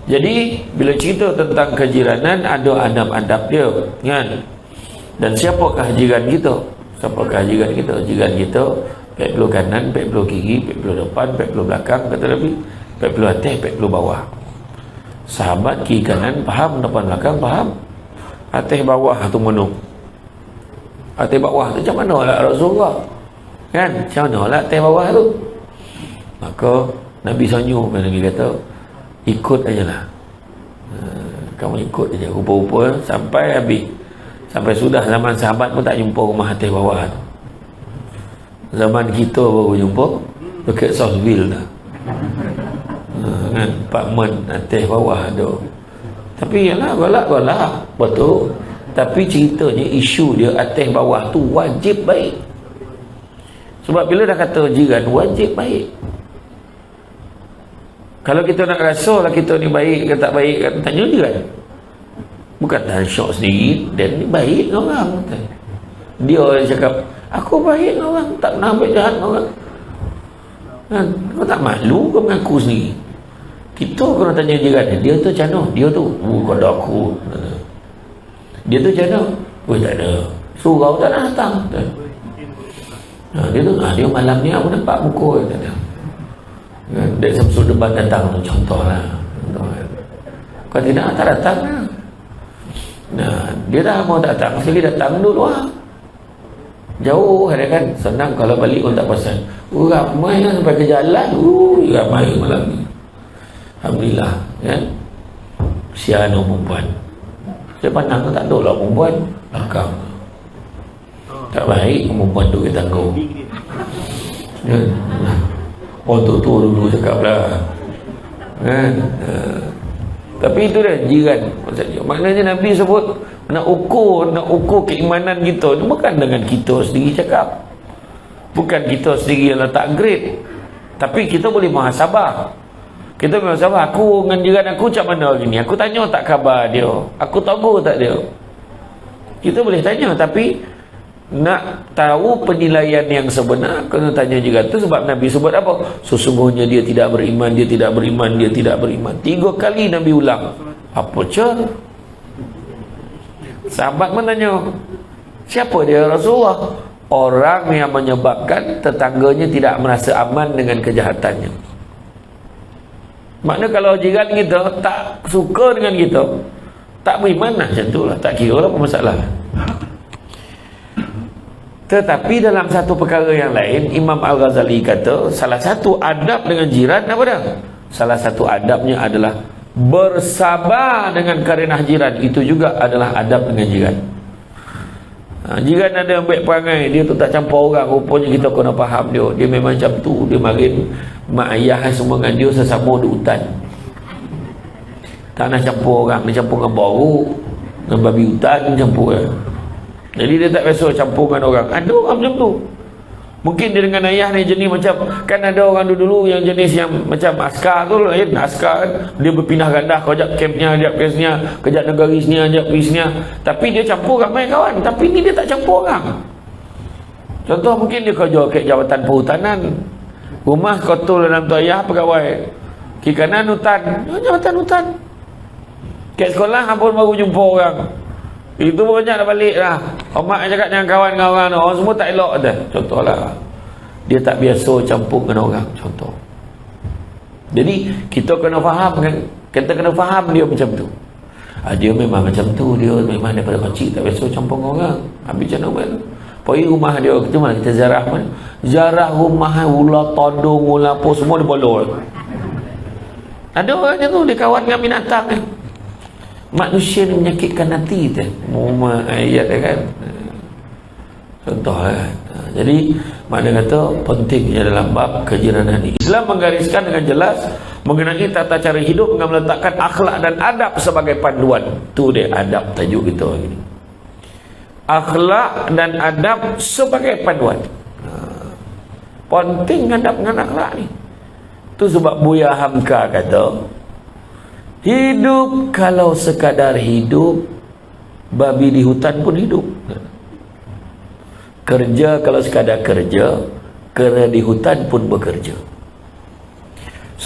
Jadi bila cerita tentang kejiranan, ada adab-adab dia, kan? Dan siapakah jiran kita? Siapakah jiran kita? Jiran kita pek belah kanan, pek belah kiri, pek belah depan, pek belah belakang, kata Nabi, pek belah atas, pek belah bawah. Sahabat kiri kanan faham, depan belakang faham. Atas bawah tu menung. Atas bawah tu macam mana lah Rasulullah? Kan? Macam mana lah atas bawah tu? Maka Nabi sanyu, Nabi kata, ikut aja lah. Kamu ikut aja, rupa-rupa sampai habis. Sampai sudah zaman sahabat pun tak jumpa rumah atas bawah tu. Zaman kita baru jumpa dekat Southville dah. Kan, apartmen atas bawah tu. Tapi yalah, galak-galak, betul. Tapi ceritanya isu dia atas bawah tu wajib baik. Sebab bila dah kata jiran, wajib baik. Kalau kita nak rasa lah kita ni baik ke tak baik, kan tanya jiran. Bukan dah syok sendiri, dan ni baik dengan orang. Dia cakap, aku baik dengan orang, tak pernah buat jahat dengan orang. Kan? Kau tak malu kau mengaku sendiri? Kita kena tanya jiran, dia tu macam mana? Dia tu, kau ada aku. Dia tu macam mana? Tak ada. Surau tak nak datang. Dia tu, dia malam ni aku nampak muka. Dia Samsul Debat datang, contoh lah. Kalau tidak, tak datang lah. Dia dah mau datang, sekali datang dulu lah. Jauh ada kan, senang kalau balik pun tak pasal. Ramai kan sampai ke jalan. Ramai malam ni. Alhamdulillah, kan? Sian perempuan. Saya pandang tak ada lah perempuan belakang. Tak baik perempuan tu kita tanggung. Orang tu dulu cakap lah, kan? Tapi itu dah jiran. Maknanya Nabi sebut nak ukur keimanan kita ni bukan dengan kita sendiri cakap, bukan kita sendiri yang letak grade, tapi kita boleh muhasabah. Kita boleh muhasabah, aku dengan jiran aku macam mana hari ni, aku tanya tak khabar dia, aku tegur tak dia. Kita boleh tanya, tapi nak tahu penilaian yang sebenar kena tanya jiran tu. Sebab Nabi sebut apa? Sesungguhnya dia tidak beriman, dia tidak beriman, dia tidak beriman. 3 kali Nabi ulang. Apa cer? Sahabat menanya, siapa dia Rasulullah? Orang yang menyebabkan tetangganya tidak merasa aman dengan kejahatannya. Makna kalau jiran kita tak suka dengan kita, tak beriman lah, macam tu lah, tak kira lah apa masalah. Tetapi dalam satu perkara yang lain, Imam Al-Ghazali kata salah satu adab dengan jiran apa dah? Salah satu adabnya adalah bersabar dengan karenah jiran. Itu juga adalah adab dengan jiran. Jiran ada yang baik perangai, dia tu tak campur orang, rupanya kita kena faham dia. Dia memang macam tu, dia marin mak ayah semua dengan dia sesama di hutan. Tak nak campur orang, dia campur dengan boruk, dengan babi hutan campur. Jadi dia tak biasa campur dengan orang. Ada orang macam tu. Mungkin dia dengan ayah ni jenis macam, kan ada orang dulu yang jenis yang macam askar tu lah, askar kan, dia berpindah gandah, kejap kampnya, kejap kesnya, kejap negara sini, kejap pergi sini. Tapi dia campur ramai kawan, tapi ni dia tak campur orang. Contoh mungkin dia kerja kat Jabatan Perhutanan, rumah kotor dalam tu ayah pegawai, kiri kanan hutan, Jabatan Hutan. Kat sekolah pun baru jumpa orang. Itu pun banyak dah balik lah. Mak cakap jangan kawan dengan orang tu, orang semua tak elok dah. Contohlah, dia tak biasa campur dengan orang, contoh. Jadi kita kena faham kan, kita kena faham dia macam tu. Dia memang macam tu, dia memang daripada kecil tak biasa campur dengan orang. Habis macam mana? Pergi rumah dia, kita mana kita ziarah mana? Ziarah rumah, ular todong, ular apa semua dia bolol. Ada orang macam tu, dia kawan dengan binatang ni. Manusia ni menyakitkan hati tu. Ayat kan. Contoh kan. Jadi makna kata pentingnya dalam bab kejiranan ini, Islam menggariskan dengan jelas mengenai tata cara hidup dengan meletakkan akhlak dan adab sebagai panduan. Tu dia adab tajuk kita hari ni. Akhlak dan adab sebagai panduan. Penting adab dengan akhlak ni. Tu sebab Buya Hamka kata, hidup kalau sekadar hidup, babi di hutan pun hidup. Kerja kalau sekadar kerja, kera di hutan pun bekerja.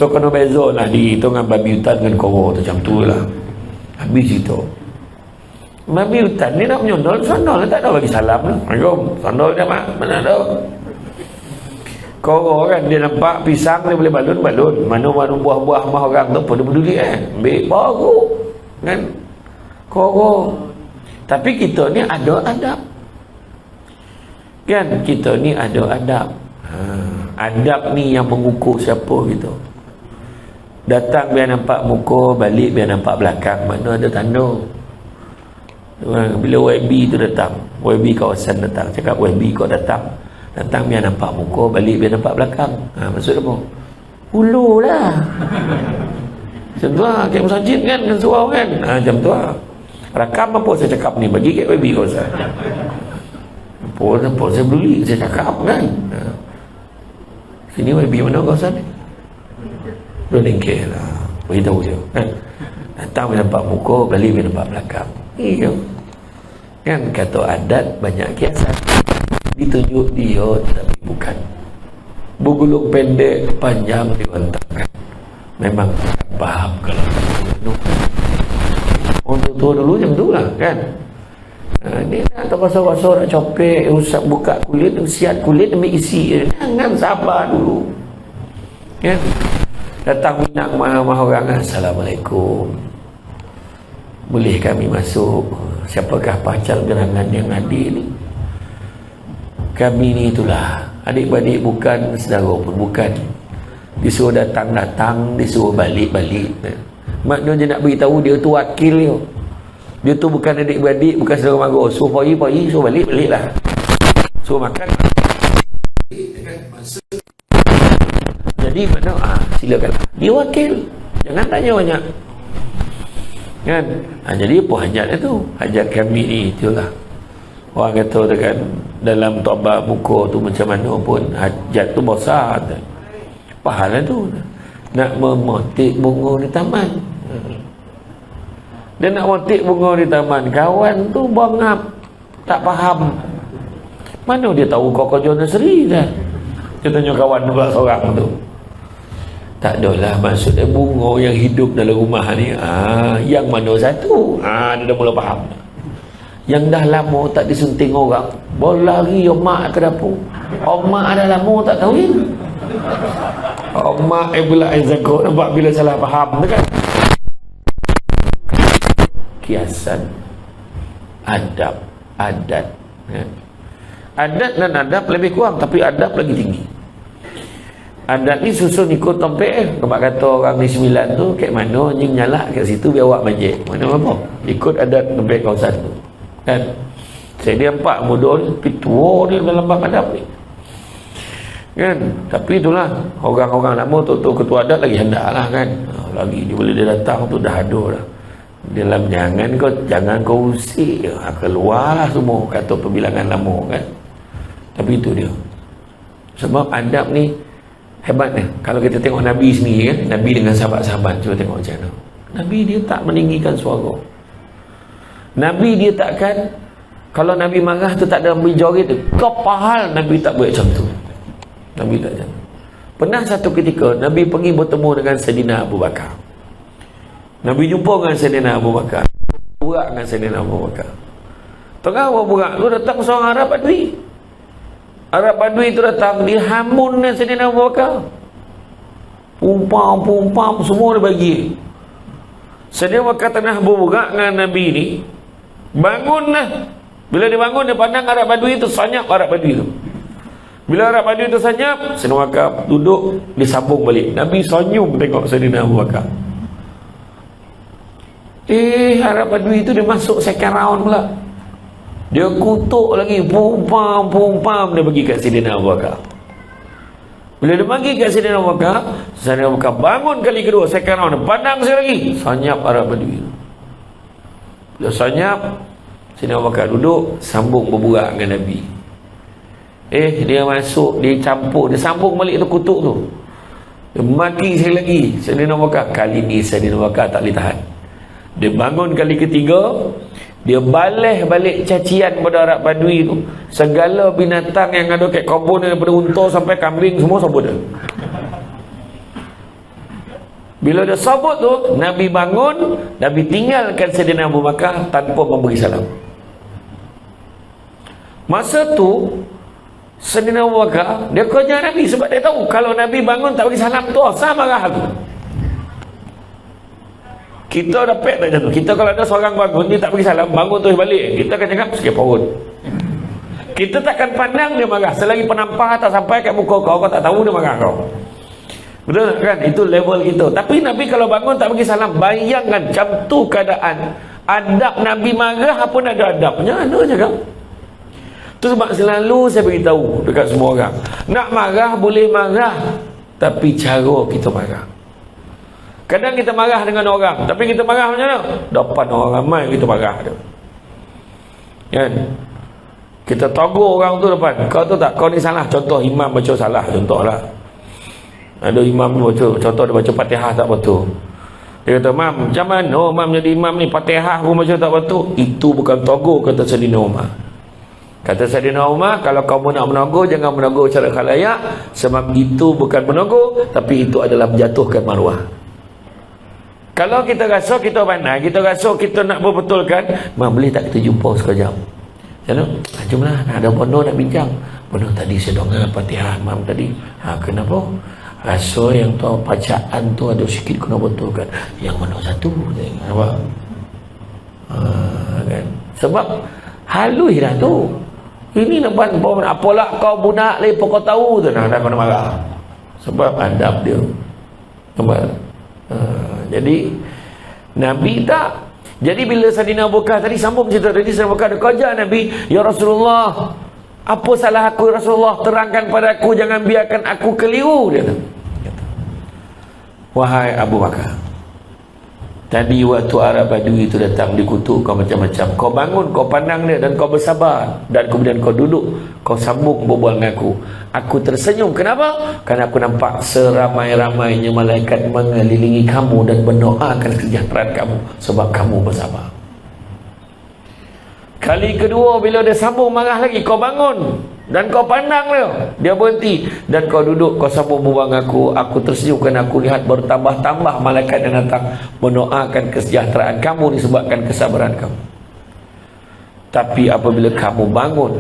So kena beza lah di hitungan babi hutan dengan koro tu, macam tu lah. Habis itu babi hutan ni nak menyondol, sondol tak ada bagi salam lah. Assalamualaikum, sondol dia mana ada. Koro kan dia nampak pisang dia boleh balun, mana-mana buah-buah mah orang tu pun dia peduli ambil baru kan koro. Tapi kita ni ada adab kan, kita ni ada adab. Adab ni yang mengukur siapa gitu. Datang biar nampak muka, balik biar nampak belakang, mana ada tanda. Bila YB tu datang, YB kawasan datang, cakap YB kau datang biar nampak muka, balik biar nampak belakang. Maksud apa? Hulu lah. Macam tu lah, kayak masjid kan, surau kan. Macam tu lah. Rakam apa saya cakap ni, bagi kat YB kawasan. Apa saya peduli, saya cakap kan. Sini YB mana kawasan ni? Lengkeh lah, beritahu je kan. Datang biar nampak muka, balik biar nampak belakang. Iya kan, kata adat banyak kiasan, ditunjuk dia tapi bukan. Bergulung pendek panjang diwantarkan. Memang faham kalau orang tua dulu macam tu lah kan. Dia nak terpaksa-paksa nak copek, usap buka kulit, usiat kulit demi isi. Jangan sabar dulu kan. Datang minang mahal orang, Assalamualaikum, boleh kami masuk? Siapakah pacar gerangan yang adik ni? Kami ni itulah adik-beradik, bukan saudara pun bukan. Disuruh datang-datang, disuruh balik-balik. Maknanya nak beritahu dia tu wakil dia. Dia tu bukan adik-beradik, bukan saudara mara. Suruh pagi-pagi, suruh balik-balik lah. Suruh makan. Jadi mana? Silakan. Dia wakil. Jangan tanya banyak. Kan? Jadi apa hajatnya tu? Hajat kami ni itulah. Orang kata kan dalam tobat muka tu macam mana pun hajat tu besar. Pahala tu nak memotik bunga di taman. Dia nak memotik bunga di taman, kawan tu bangap, tak faham. Mana dia tahu kau kerja nursery dah? Dia tanya kawan pula seorang tu. Tak adalah, maksudnya bunga yang hidup dalam rumah ni, yang mana satu? Dia dah mula faham. Yang dah lama tak disunting orang, bola lari mak ke dapur. Mak dah lama tak kahwin. Mak pula zakut, nampak bila salah faham tu kan. Kiasan adab, adat ya. Adat dan adab lebih kurang, tapi adab lagi tinggi. Adat ni susun ikut tompek. Nampak kata orang ni 9 tu kat mana nying nyalak kat situ biar awak majik. Mana apa? Ikut adat tompek kawasan tu. Kan? Saya dia 4 modul, tapi tua dia dalam bab adab ni. Kan? Tapi itulah orang-orang lama tu ketua adat lagi hendak lah kan. Lagi dia boleh dia datang tu dah ada dah. Dalam jangan kau usik, keluarlah semua kata perbilangan lama kan. Tapi itu dia. Sebab adab ni hebat ni. Kalau kita tengok Nabi sendiri kan, Nabi dengan sahabat-sahabat, cuba tengok macam mana. Nabi dia tak meninggikan suara. Nabi dia takkan, kalau Nabi marah tu tak ada berjoget tu, kepahal Nabi tak buat macam tu. Nabi tak macam tu. Pernah satu ketika Nabi pergi bertemu dengan Sayyidina Abu Bakar. Nabi jumpa dengan Sayyidina Abu Bakar, berak dengan Sayyidina Abu Bakar. Tengah berak tu datang seorang Arab Badui. Arab Badui itu datang, dia hamun dengan Sayyidina Abu Bakar. Pumpam semua dia bagi. Sayyidina Abu Bakar tengah berak dengan Nabi ni, bangunlah. Bila dia bangun, dia pandang Arab Badui itu, senyap Arab Badui itu. Bila Arab Badui itu senyap, Sayyidina Abu Bakar duduk, disambung balik. Nabi senyum tengok Sayyidina Abu Bakar. Arab Badui itu dia masuk second round pula. Dia kutuk lagi, pumpam dia bagi kat Sayyidina Abu Bakar. Bila dia bagi kat Sayyidina Abu Bakar, Sayyidina Abu Bakar bangun kali kedua, second round, pandang saya lagi, senyap Arab Badui. Bila senyap, Sayyidina Abu Bakar duduk, sambung berbual dengan Nabi. Dia masuk, dia campur, dia sambung balik tu kutuk tu. Dia maki sekali lagi Sayyidina Abu Bakar. Kali ni Sayyidina Abu Bakar tak boleh tahan. Dia bangun kali ketiga, dia balik cacian pada Arab Badui tu. Segala binatang yang ada kat kebun, daripada unta sampai kambing semua sabut dia. Bila dah sabut tu, Nabi bangun, Nabi tinggalkan Sayyidina Abu Bakar tanpa memberi salam. Masa tu Sayyidina Abu Bakar dia kerja Nabi, sebab dia tahu kalau Nabi bangun tak bagi salam tu asal marah aku. Kita dapat tak macam tu. Kita kalau ada seorang bangun dia tak bagi salam, bangun terus balik, kita akan cakap sikit perut. Kita takkan pandang dia marah. Selagi penampar tak sampai kat muka kau, kau tak tahu dia marah kau. Betul kan? Itu level kita. Tapi Nabi kalau bangun tak bagi salam, bayangkan macam tu keadaan. Adab Nabi marah pun ada adabnya. Ada cakap. Tu sebab selalu saya beritahu dekat semua orang, nak marah boleh marah, tapi cara kita marah. Kadang kita marah dengan orang, tapi kita marah macam mana? Depan orang ramai kita marah dia. Kan? Kita tegur orang tu depan. Kau tu tak, kau ni salah. Contoh imam baca salah, contohlah. Ada imam baca, contoh dia baca Fatihah tak betul. Dia kata, "Mam, macam mana Mam jadi imam ni, Fatihah pun baca tak betul?" Itu bukan tegur, kata Sayyidina Umar. Kata Sayyidina Umar, kalau kamu nak menegur, jangan menegur secara khalayak, sebab itu bukan menegur, tapi itu adalah menjatuhkan maruah. Kalau kita rasa kita pandai, kita rasa kita nak berbetulkan, "Mam, boleh tak kita jumpa sekejap?" Macam mana? Jomlah, ada bono nak bincang. Bono tadi saya dengar Fatihah Mam tadi. Kenapa? Rasa yang tu bacaan tu ada sikit kena betulkan. Yang mana satu? Nampak? Kan? Sebab halus dah tu. Ini nampak apalah kau budak lepas kau tahu tu, dah kena marah. Sebab adab dia. Nampak? Jadi Nabi tak. Jadi bila Sayyidina Abu Bakar tadi sambung cerita tadi, Sayyidina Abu Bakar dia kerja Nabi, "Ya Rasulullah, apa salah aku ya Rasulullah? Terangkan pada aku, jangan biarkan aku keliru." Dia kata, "Wahai Abu Bakar, tadi waktu Arab Badui itu datang dikutuk kau macam-macam. Kau bangun, kau pandang dia dan kau bersabar. Dan kemudian kau duduk, kau sambung berbual dengan aku. Aku tersenyum. Kenapa? Karena aku nampak seramai-ramainya malaikat mengelilingi kamu dan mendoakan kesejahteraan kamu sebab kamu bersabar." Kali kedua bila dia sambung marah lagi, kau bangun dan kau pandang dia, dia berhenti, dan kau duduk, kau sambung berbual dengan aku tersenyum kerana aku lihat bertambah-tambah malaikat yang datang mendoakan kesejahteraan kamu disebabkan kesabaran kamu. Tapi apabila kamu bangun,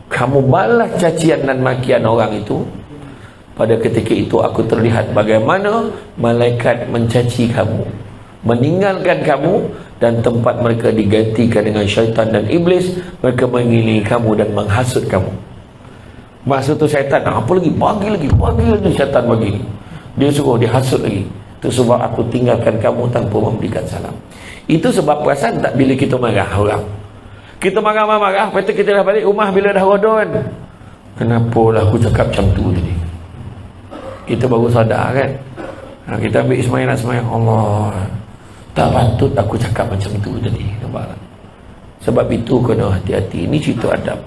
kamu balas cacian dan makian orang itu, pada ketika itu aku terlihat bagaimana malaikat mencaci kamu, meninggalkan kamu, dan tempat mereka digantikan dengan syaitan dan iblis. Mereka mengelilingi kamu dan menghasut kamu. Maksud tu syaitan, apa lagi? Bagi lagi syaitan bagi. Dia suruh dihasut lagi. Itu sebab aku tinggalkan kamu tanpa memberikan salam. Itu sebab perasan tak bila kita marah orang. Kita marah-marah, lepas tu kita dah balik rumah bila dah rodon. Kenapa lah aku cakap macam tu tadi? Kita baru sadar kan? Kita ambil semayang, Allah, tak patut aku cakap macam tu tadi. Nampak tak? Sebab itu kena hati-hati. Ini cerita adab.